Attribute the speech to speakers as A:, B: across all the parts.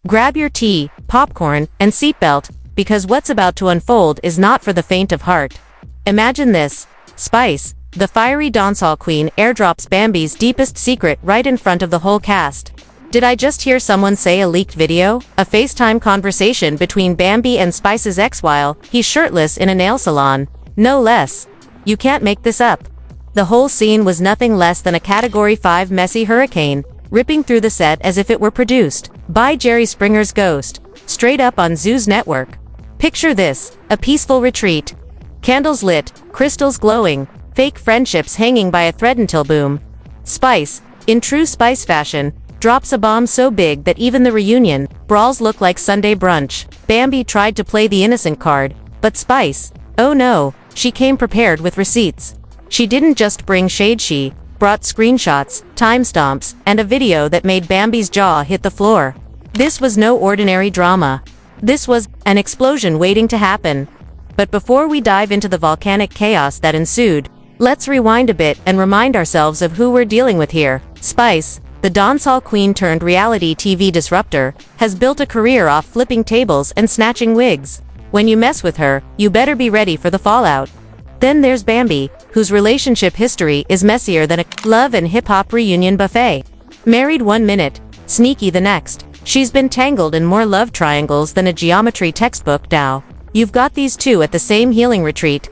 A: Grab your tea, popcorn, and seatbelt, because what's about to unfold is not for the faint of heart. Imagine this. Spice, the fiery dancehall queen, airdrops Bambi's deepest secret right in front of the whole cast. Did I just hear someone say a leaked video? A FaceTime conversation between Bambi and Spice's ex while he's shirtless in a nail salon. No less. You can't make this up. The whole scene was nothing less than a Category 5 messy hurricane, ripping through the set as if it were produced by Jerry Springer's Ghost, straight up on Zeus Network. Picture this, a peaceful retreat. Candles lit, crystals glowing, fake friendships hanging by a thread until boom. Spice, in true Spice fashion, drops a bomb so big that even the reunion brawls look like Sunday brunch. Bambi tried to play the innocent card, but Spice, oh no, she came prepared with receipts. She didn't just bring shade, she brought screenshots, timestamps, and a video that made Bambi's jaw hit the floor. This was no ordinary drama. This was an explosion waiting to happen. But before we dive into the volcanic chaos that ensued, let's rewind a bit and remind ourselves of who we're dealing with here. Spice, the dancehall queen turned reality TV disruptor, has built a career off flipping tables and snatching wigs. When you mess with her, you better be ready for the fallout. Then there's Bambi, whose relationship history is messier than a love and hip-hop reunion buffet. Married one minute, sneaky the next. She's been tangled in more love triangles than a geometry textbook now. You've got these two at the same healing retreat.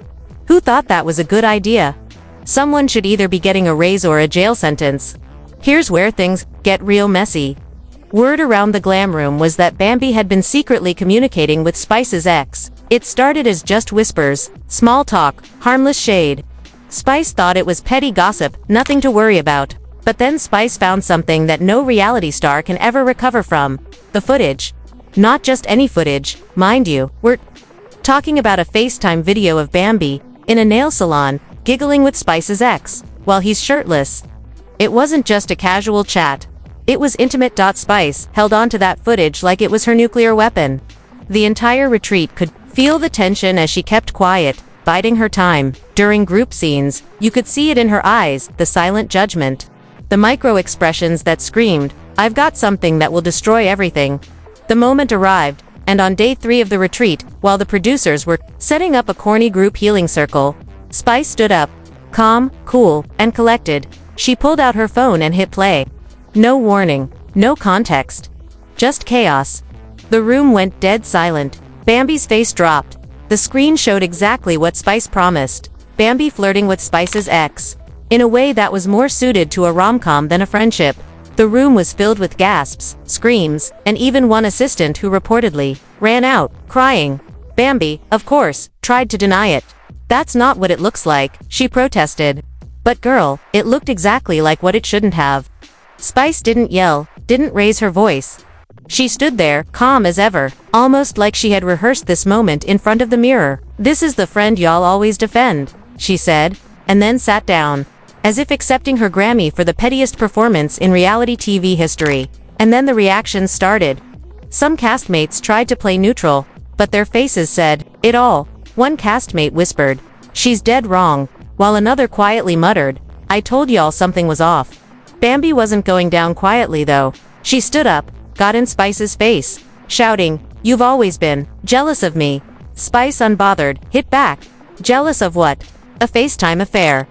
A: Who thought that was a good idea? Someone should either be getting a raise or a jail sentence. Here's where things get real messy. Word around the glam room was that Bambi had been secretly communicating with Spice's ex. It started as just whispers, small talk, harmless shade. Spice thought it was petty gossip, nothing to worry about. But then Spice found something that no reality star can ever recover from. The footage. Not just any footage, mind you. We're talking about a FaceTime video of Bambi, in a nail salon, giggling with Spice's ex, while he's shirtless. It wasn't just a casual chat. It was intimate. Spice held onto that footage like it was her nuclear weapon. The entire retreat could feel the tension as she kept quiet, biding her time. During group scenes, you could see it in her eyes, the silent judgment. The micro-expressions that screamed, "I've got something that will destroy everything." The moment arrived, and on day 3 of the retreat, while the producers were setting up a corny group healing circle, Spice stood up, calm, cool, and collected. She pulled out her phone and hit play. No warning, no context. Just chaos. The room went dead silent. Bambi's face dropped. The screen showed exactly what Spice promised. Bambi flirting with Spice's ex. In a way that was more suited to a rom-com than a friendship. The room was filled with gasps, screams, and even one assistant who reportedly ran out, crying. Bambi, of course, tried to deny it. "That's not what it looks like," she protested. But girl, it looked exactly like what it shouldn't have. Spice didn't yell, didn't raise her voice. She stood there, calm as ever, almost like she had rehearsed this moment in front of the mirror. "This is the friend y'all always defend," she said, and then sat down, as if accepting her Grammy for the pettiest performance in reality TV history. And then the reactions started. Some castmates tried to play neutral, but their faces said it all. One castmate whispered, "She's dead wrong," while another quietly muttered, "I told y'all something was off." Bambi wasn't going down quietly though. She stood up, got in Spice's face, shouting, "You've always been jealous of me." Spice, unbothered, hit back. Jealous of what? A FaceTime affair.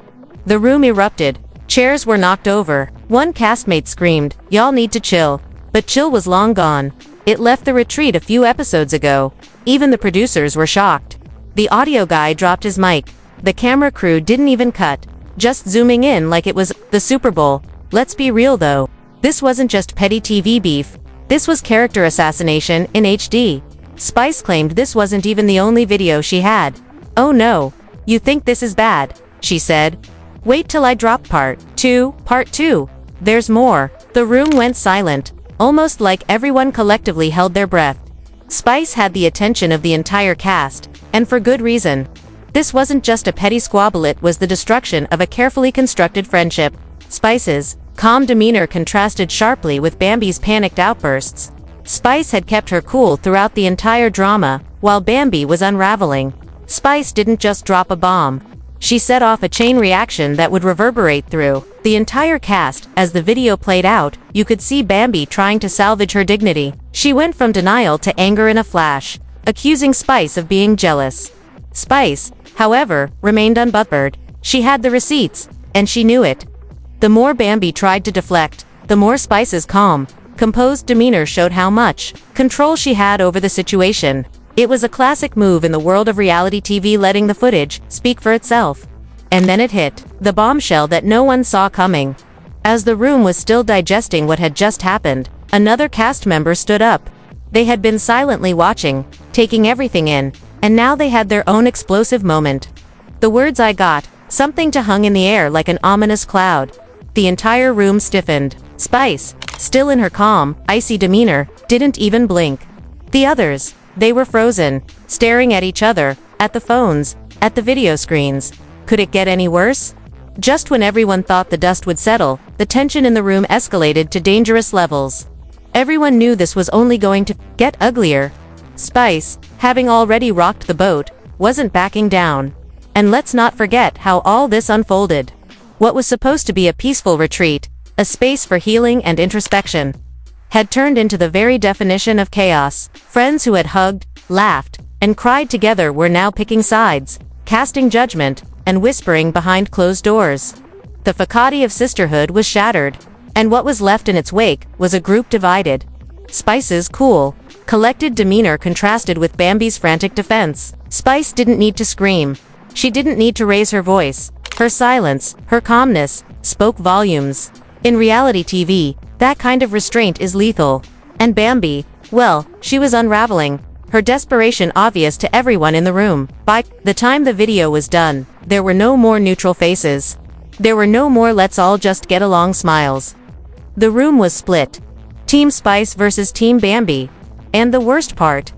A: The room erupted. Chairs were knocked over. One castmate screamed, "Y'all need to chill." But chill was long gone. It left the retreat a few episodes ago. Even the producers were shocked. The audio guy dropped his mic. The camera crew didn't even cut, just zooming in like it was the Super Bowl. Let's be real though. This wasn't just petty TV beef. This was character assassination in HD. Spice claimed this wasn't even the only video she had. "Oh no. You think this is bad?" she said. "Wait till I drop part 2. There's more." The room went silent, almost like everyone collectively held their breath. Spice had the attention of the entire cast, and for good reason. This wasn't just a petty squabble, it was the destruction of a carefully constructed friendship. Spice's calm demeanor contrasted sharply with Bambi's panicked outbursts. Spice had kept her cool throughout the entire drama, while Bambi was unraveling. Spice didn't just drop a bomb. She set off a chain reaction that would reverberate through The entire cast, as the video played out, you could see Bambi trying to salvage her dignity. She went from denial to anger in a flash, accusing Spice of being jealous. Spice, however, remained unbothered. She had the receipts, and she knew it. The more Bambi tried to deflect, the more Spice's calm, composed demeanor showed how much control she had over the situation. It was a classic move in the world of reality TV, letting the footage speak for itself. And then it hit, the bombshell that no one saw coming. As the room was still digesting what had just happened, another cast member stood up. They had been silently watching, taking everything in, and now they had their own explosive moment. The words "I got something" to hung in the air like an ominous cloud. The entire room stiffened. Spice, still in her calm, icy demeanor, didn't even blink. The others, they were frozen, staring at each other, at the phones, at the video screens. Could it get any worse? Just when everyone thought the dust would settle, the tension in the room escalated to dangerous levels. Everyone knew this was only going to get uglier. Spice, having already rocked the boat, wasn't backing down. And let's not forget how all this unfolded. What was supposed to be a peaceful retreat, a space for healing and introspection, had turned into the very definition of chaos. Friends who had hugged, laughed, and cried together were now picking sides, casting judgment, and whispering behind closed doors. The facade of sisterhood was shattered, and what was left in its wake was a group divided. Spice's cool, collected demeanor contrasted with Bambi's frantic defense. Spice didn't need to scream. She didn't need to raise her voice. Her silence, her calmness, spoke volumes. In reality TV, that kind of restraint is lethal. And Bambi, well, she was unraveling, her desperation obvious to everyone in the room. By the time the video was done, there were no more neutral faces. There were no more "let's all just get along" smiles. The room was split. Team Spice versus Team Bambi. And the worst part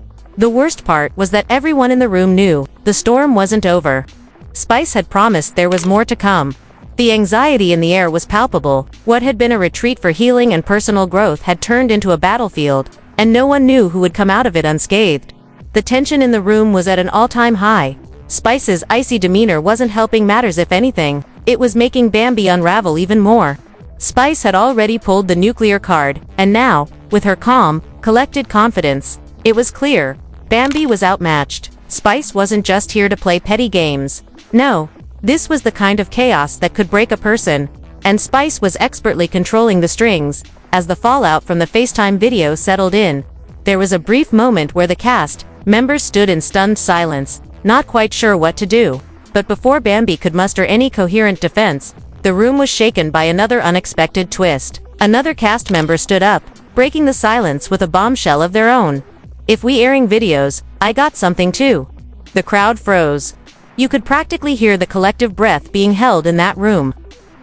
A: was that everyone in the room knew the storm wasn't over. Spice had promised there was more to come. The anxiety in the air was palpable. What had been a retreat for healing and personal growth had turned into a battlefield, and no one knew who would come out of it unscathed. The tension in the room was at an all-time high. Spice's icy demeanor wasn't helping matters. If anything, it was making Bambi unravel even more. Spice had already pulled the nuclear card, and now, with her calm, collected confidence, it was clear, Bambi was outmatched. Spice wasn't just here to play petty games. No, this was the kind of chaos that could break a person, and Spice was expertly controlling the strings. As the fallout from the FaceTime video settled in, there was a brief moment where the cast members stood in stunned silence, not quite sure what to do. But before Bambi could muster any coherent defense, the room was shaken by another unexpected twist. Another cast member stood up, breaking the silence with a bombshell of their own. "If we airing videos, I got something too." The crowd froze. You could practically hear the collective breath being held in that room.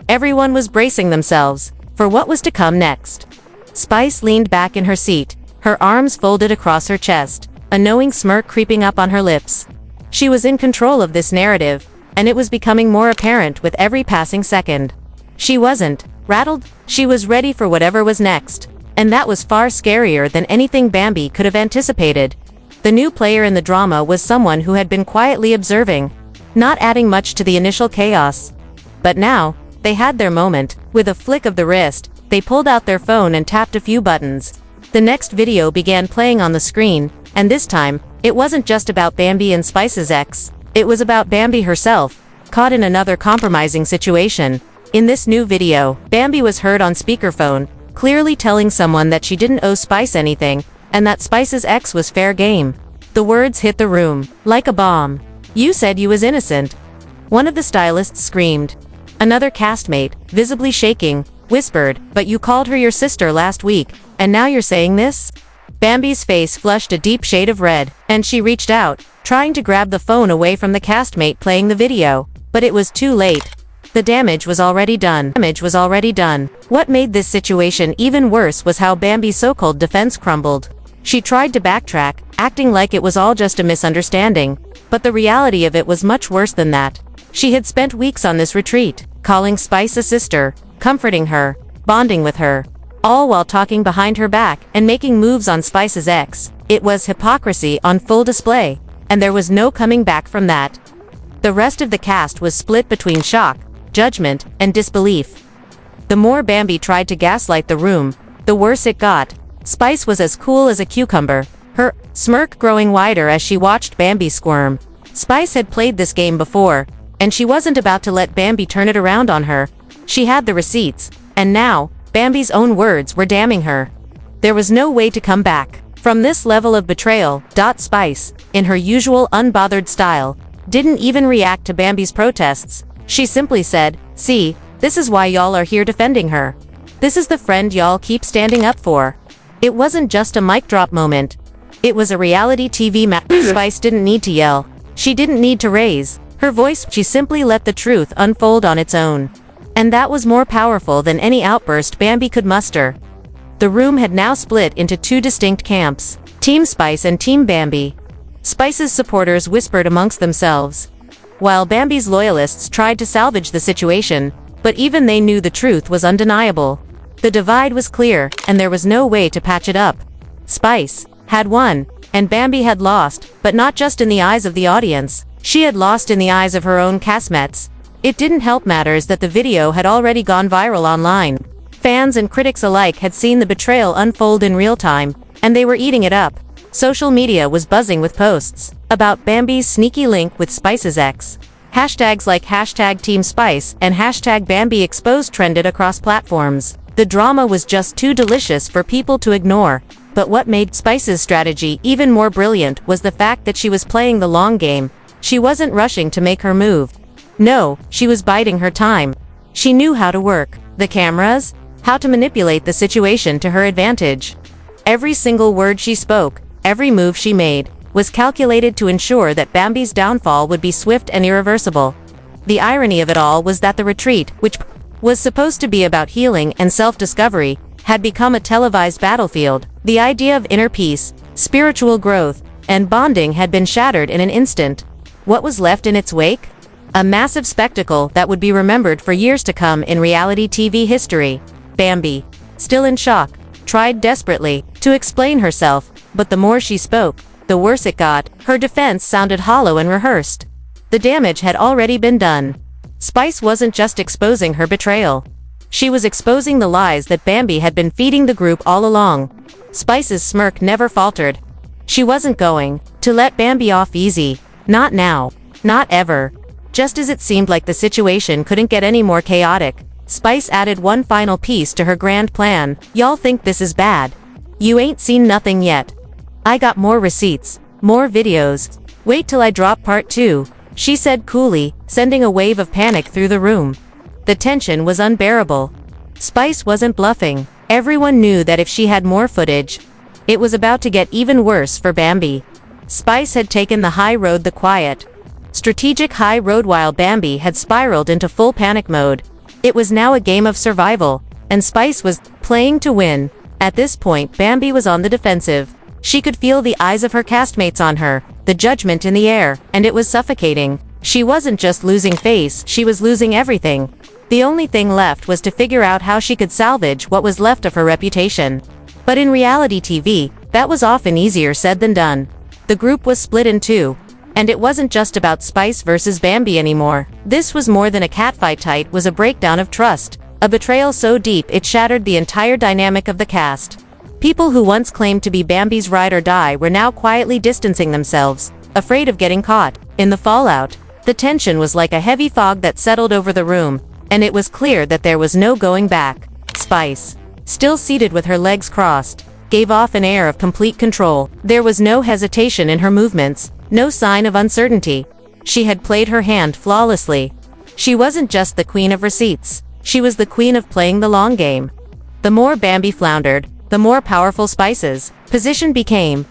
A: Everyone was bracing themselves for what was to come next. Spice leaned back in her seat, her arms folded across her chest, a knowing smirk creeping up on her lips. She was in control of this narrative, and it was becoming more apparent with every passing second. She wasn't rattled, she was ready for whatever was next, and that was far scarier than anything Bambi could have anticipated. The new player in the drama was someone who had been quietly observing, not adding much to the initial chaos. But now, they had their moment. With a flick of the wrist, they pulled out their phone and tapped a few buttons. The next video began playing on the screen, and this time, it wasn't just about Bambi and Spice's ex. It was about Bambi herself, caught in another compromising situation. In this new video, Bambi was heard on speakerphone, clearly telling someone that she didn't owe Spice anything, and that Spice's ex was fair game. The words hit the room like a bomb. "You said you was innocent," one of the stylists screamed. Another castmate, visibly shaking, whispered, "But you called her your sister last week, and now you're saying this?" Bambi's face flushed a deep shade of red, and she reached out, trying to grab the phone away from the castmate playing the video. But it was too late. The damage was already done. What made this situation even worse was how Bambi's so-called defense crumbled. She tried to backtrack, acting like it was all just a misunderstanding, but the reality of it was much worse than that. She had spent weeks on this retreat, calling Spice a sister, comforting her, bonding with her, all while talking behind her back and making moves on Spice's ex. It was hypocrisy on full display, and there was no coming back from that. The rest of the cast was split between shock, judgment, and disbelief. The more Bambi tried to gaslight the room, the worse it got. Spice was as cool as a cucumber, her smirk growing wider as she watched Bambi squirm. Spice had played this game before, and she wasn't about to let Bambi turn it around on her. She had the receipts, and now, Bambi's own words were damning her. There was no way to come back from this level of betrayal. Spice, in her usual unbothered style, didn't even react to Bambi's protests. She simply said, "See, this is why y'all are here defending her. This is the friend y'all keep standing up for." It wasn't just a mic drop moment. It was a reality TV match. Spice didn't need to yell. She didn't need to raise her voice. She simply let the truth unfold on its own. And that was more powerful than any outburst Bambi could muster. The room had now split into two distinct camps, Team Spice and Team Bambi. Spice's supporters whispered amongst themselves, while Bambi's loyalists tried to salvage the situation, but even they knew the truth was undeniable. The divide was clear, and there was no way to patch it up. Spice had won, and Bambi had lost, but not just in the eyes of the audience. She had lost in the eyes of her own castmates. It didn't help matters that the video had already gone viral online. Fans and critics alike had seen the betrayal unfold in real time, and they were eating it up. Social media was buzzing with posts about Bambi's sneaky link with Spice's ex. Hashtags like #TeamSpice and #BambiExposed trended across platforms. The drama was just too delicious for people to ignore. But what made Spice's strategy even more brilliant was the fact that she was playing the long game. She wasn't rushing to make her move. No, she was biding her time. She knew how to work the cameras, how to manipulate the situation to her advantage. Every single word she spoke, every move she made, was calculated to ensure that Bambi's downfall would be swift and irreversible. The irony of it all was that the retreat, which was supposed to be about healing and self-discovery, had become a televised battlefield. The idea of inner peace, spiritual growth, and bonding had been shattered in an instant. What was left in its wake? A massive spectacle that would be remembered for years to come in reality TV history. Bambi, still in shock, tried desperately to explain herself, but the more she spoke, the worse it got. Her defense sounded hollow and rehearsed. The damage had already been done. Spice wasn't just exposing her betrayal. She was exposing the lies that Bambi had been feeding the group all along. Spice's smirk never faltered. She wasn't going to let Bambi off easy. Not now. Not ever. Just as it seemed like the situation couldn't get any more chaotic, Spice added one final piece to her grand plan. "Y'all think this is bad? You ain't seen nothing yet. I got more receipts, more videos. Wait till I drop part 2, she said coolly, sending a wave of panic through the room. The tension was unbearable. Spice wasn't bluffing. Everyone knew that if she had more footage, it was about to get even worse for Bambi. Spice had taken the high road, the quiet, strategic high road, while Bambi had spiraled into full panic mode. It was now a game of survival, and Spice was playing to win. At this point, Bambi was on the defensive. She could feel the eyes of her castmates on her, the judgment in the air, and it was suffocating. She wasn't just losing face, she was losing everything. The only thing left was to figure out how she could salvage what was left of her reputation. But in reality TV, that was often easier said than done. The group was split in two. And it wasn't just about Spice versus Bambi anymore. This was more than a catfight. It was a breakdown of trust. A betrayal so deep it shattered the entire dynamic of the cast. People who once claimed to be Bambi's ride or die were now quietly distancing themselves, afraid of getting caught. In the fallout, the tension was like a heavy fog that settled over the room, and it was clear that there was no going back. Spice, still seated with her legs crossed, gave off an air of complete control. There was no hesitation in her movements, no sign of uncertainty. She had played her hand flawlessly. She wasn't just the queen of receipts. She was the queen of playing the long game. The more Bambi floundered, the more powerful Spice's position became.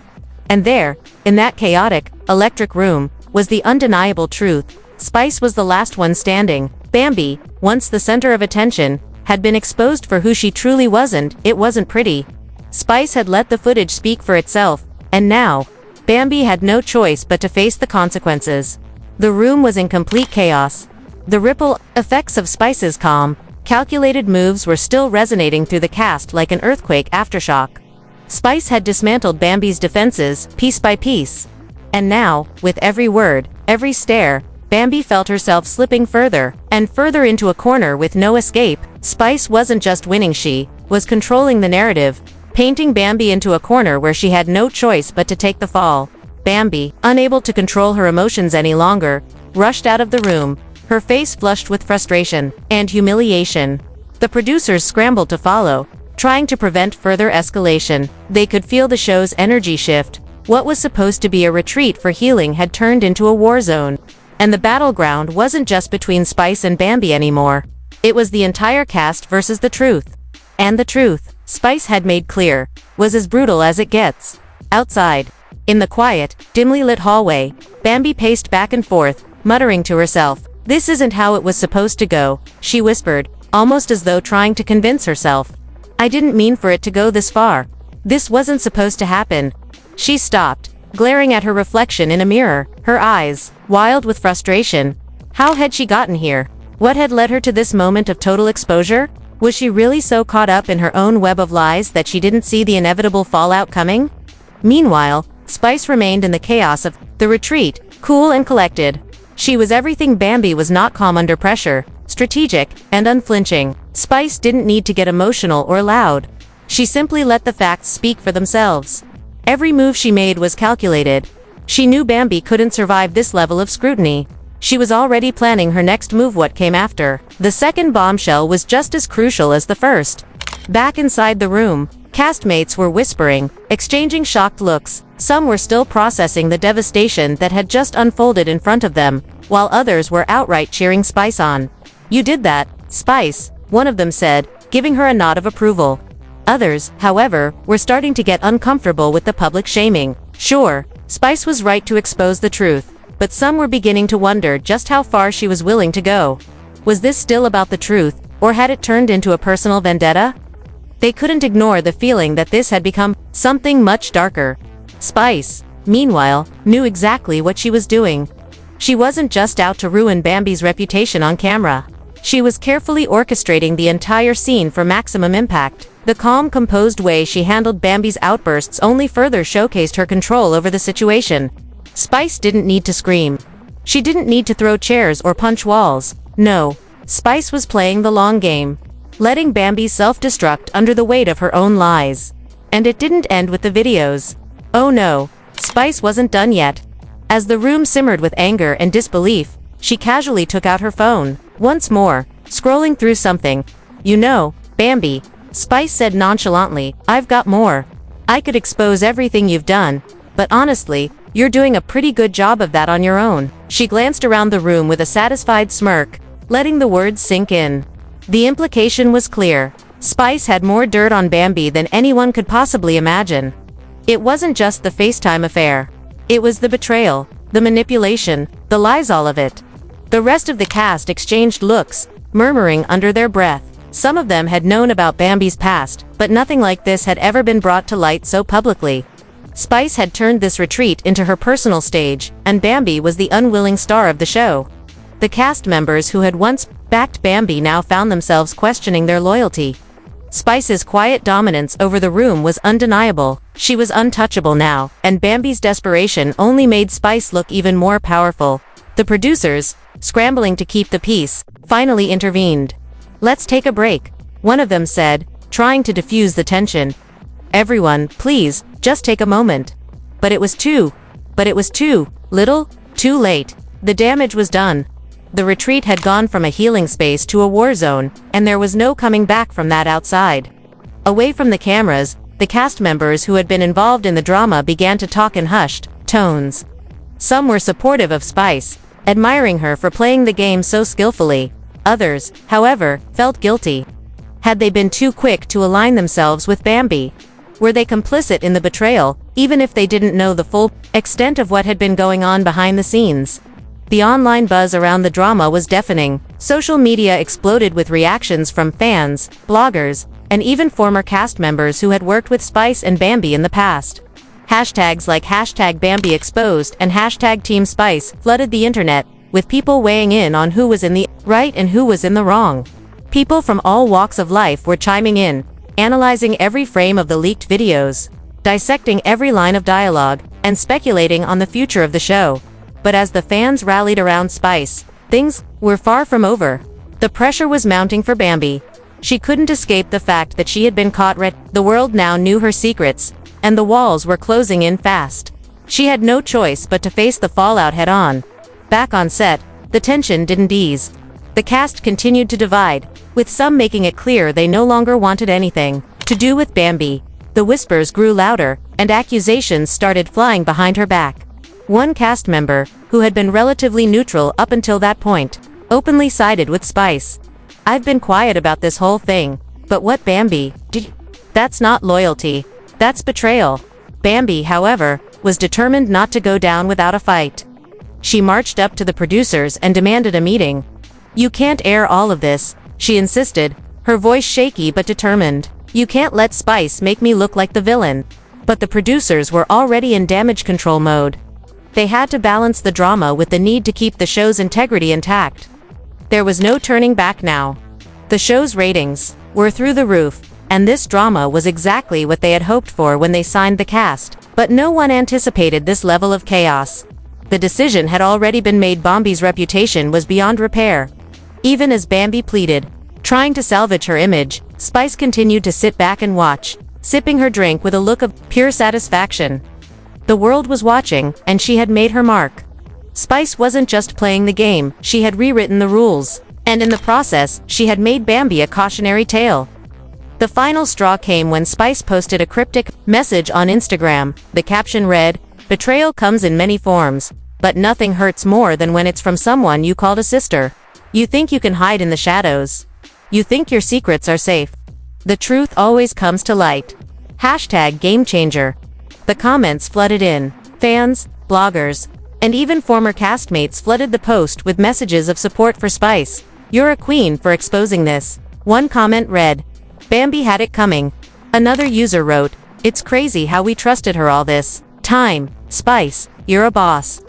A: And there, in that chaotic, electric room, was the undeniable truth. Spice was the last one standing. Bambi, once the center of attention, had been exposed for who she truly wasn't. It wasn't pretty. Spice had let the footage speak for itself, and now, Bambi had no choice but to face the consequences. The room was in complete chaos. The ripple effects of Spice's calm, calculated moves were still resonating through the cast like an earthquake aftershock. Spice had dismantled Bambi's defenses, piece by piece. And now, with every word, every stare, Bambi felt herself slipping further and further into a corner with no escape. Spice wasn't just winning, she was controlling the narrative, painting Bambi into a corner where she had no choice but to take the fall. Bambi, unable to control her emotions any longer, rushed out of the room, her face flushed with frustration and humiliation. The producers scrambled to follow, trying to prevent further escalation. They could feel the show's energy shift. What was supposed to be a retreat for healing had turned into a war zone. And the battleground wasn't just between Spice and Bambi anymore. It was the entire cast versus the truth. And the truth, Spice had made clear, was as brutal as it gets. Outside, in the quiet, dimly lit hallway, Bambi paced back and forth, muttering to herself. "This isn't how it was supposed to go," she whispered, almost as though trying to convince herself. "I didn't mean for it to go this far. This wasn't supposed to happen." She stopped, glaring at her reflection in a mirror, her eyes wild with frustration. How had she gotten here? What had led her to this moment of total exposure? Was she really so caught up in her own web of lies that she didn't see the inevitable fallout coming? Meanwhile, Spice remained in the chaos of the retreat, cool and collected. She was everything Bambi was not: calm under pressure, strategic, and unflinching. Spice didn't need to get emotional or loud. She simply let the facts speak for themselves. Every move she made was calculated. She knew Bambi couldn't survive this level of scrutiny. She was already planning her next move. What came after the second bombshell was just as crucial as the first. Back inside the room, castmates were whispering, exchanging shocked looks. Some were still processing the devastation that had just unfolded in front of them, while others were outright cheering Spice on. "You did that, Spice," one of them said, giving her a nod of approval. Others, however, were starting to get uncomfortable with the public shaming. Sure, Spice was right to expose the truth, but some were beginning to wonder just how far she was willing to go. Was this still about the truth, or had it turned into a personal vendetta? They couldn't ignore the feeling that this had become something much darker. Spice, meanwhile, knew exactly what she was doing. She wasn't just out to ruin Bambi's reputation on camera. She was carefully orchestrating the entire scene for maximum impact. The calm, composed way she handled Bambi's outbursts only further showcased her control over the situation. Spice didn't need to scream. She didn't need to throw chairs or punch walls. No, Spice was playing the long game, letting Bambi self-destruct under the weight of her own lies. And it didn't end with the videos. Oh no, Spice wasn't done yet. As the room simmered with anger and disbelief, she casually took out her phone. Once more, scrolling through something. "You know, Bambi," Spice said nonchalantly, "I've got more. I could expose everything you've done, but honestly, you're doing a pretty good job of that on your own." She glanced around the room with a satisfied smirk, letting the words sink in. The implication was clear. Spice had more dirt on Bambi than anyone could possibly imagine. It wasn't just the FaceTime affair. It was the betrayal, the manipulation, the lies, all of it. The rest of the cast exchanged looks, murmuring under their breath. Some of them had known about Bambi's past, but nothing like this had ever been brought to light so publicly. Spice had turned this retreat into her personal stage, and Bambi was the unwilling star of the show. The cast members who had once backed Bambi now found themselves questioning their loyalty. Spice's quiet dominance over the room was undeniable. She was untouchable now, and Bambi's desperation only made Spice look even more powerful. The producers, scrambling to keep the peace, finally intervened. "Let's take a break," one of them said, trying to diffuse the tension. "Everyone, please, just take a moment." But it was too little, too late. The damage was done. The retreat had gone from a healing space to a war zone, and there was no coming back from that outside. Away from the cameras, the cast members who had been involved in the drama began to talk in hushed tones. Some were supportive of Spice, admiring her for playing the game so skillfully. Others, however, felt guilty. Had they been too quick to align themselves with Bambi? Were they complicit in the betrayal, even if they didn't know the full extent of what had been going on behind the scenes? The online buzz around the drama was deafening. Social media exploded with reactions from fans, bloggers, and even former cast members who had worked with Spice and Bambi in the past. Hashtags like #BambiExposed and #TeamSpice flooded the internet, with people weighing in on who was in the right and who was in the wrong. People from all walks of life were chiming in, analyzing every frame of the leaked videos, dissecting every line of dialogue, and speculating on the future of the show. But as the fans rallied around Spice, things were far from over. The pressure was mounting for Bambi. She couldn't escape the fact that she had been caught red. The world now knew her secrets, and the walls were closing in fast. She had no choice but to face the fallout head-on. Back on set, the tension didn't ease. The cast continued to divide, with some making it clear they no longer wanted anything to do with Bambi. The whispers grew louder, and accusations started flying behind her back. One cast member, who had been relatively neutral up until that point, openly sided with Spice. "I've been quiet about this whole thing, but what Bambi did? That's not loyalty. That's betrayal." Bambi, however, was determined not to go down without a fight. She marched up to the producers and demanded a meeting. "You can't air all of this," she insisted, her voice shaky but determined. "You can't let Spice make me look like the villain." But the producers were already in damage control mode. They had to balance the drama with the need to keep the show's integrity intact. There was no turning back now. The show's ratings were through the roof, and this drama was exactly what they had hoped for when they signed the cast. But no one anticipated this level of chaos. The decision had already been made. Bambi's reputation was beyond repair. Even as Bambi pleaded, trying to salvage her image, Spice continued to sit back and watch, sipping her drink with a look of pure satisfaction. The world was watching, and she had made her mark. Spice wasn't just playing the game, she had rewritten the rules. And in the process, she had made Bambi a cautionary tale. The final straw came when Spice posted a cryptic message on Instagram. The caption read, "Betrayal comes in many forms, but nothing hurts more than when it's from someone you called a sister. You think you can hide in the shadows. You think your secrets are safe. The truth always comes to light. #GameChanger." The comments flooded in. Fans, bloggers, and even former castmates flooded the post with messages of support for Spice. "You're a queen for exposing this." One comment read, "Bambi had it coming." Another user wrote, "It's crazy how we trusted her all this time. Spice, you're a boss."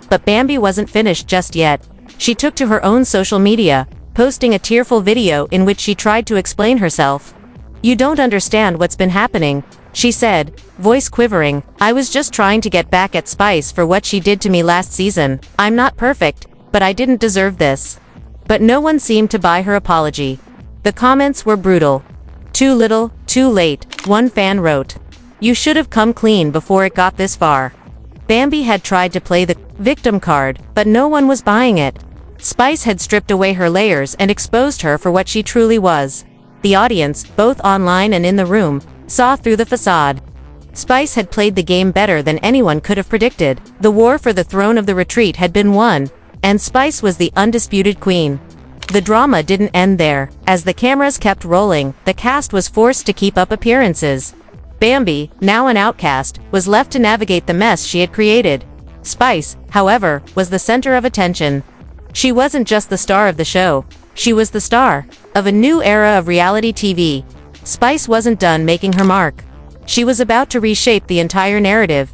A: But Bambi wasn't finished just yet. She took to her own social media, posting a tearful video in which she tried to explain herself. "You don't understand what's been happening," she said, voice quivering. "I was just trying to get back at Spice for what she did to me last season. I'm not perfect, but I didn't deserve this." But no one seemed to buy her apology. The comments were brutal. "Too little, too late," one fan wrote. "You should have come clean before it got this far." Bambi had tried to play the victim card, but no one was buying it. Spice had stripped away her layers and exposed her for what she truly was. The audience, both online and in the room, saw through the facade. Spice had played the game better than anyone could have predicted. The war for the throne of the retreat had been won, and Spice was the undisputed queen. The drama didn't end there. As the cameras kept rolling, the cast was forced to keep up appearances. Bambi, now an outcast, was left to navigate the mess she had created. Spice, however, was the center of attention. She wasn't just the star of the show. She was the star of a new era of reality TV. Spice wasn't done making her mark. She was about to reshape the entire narrative.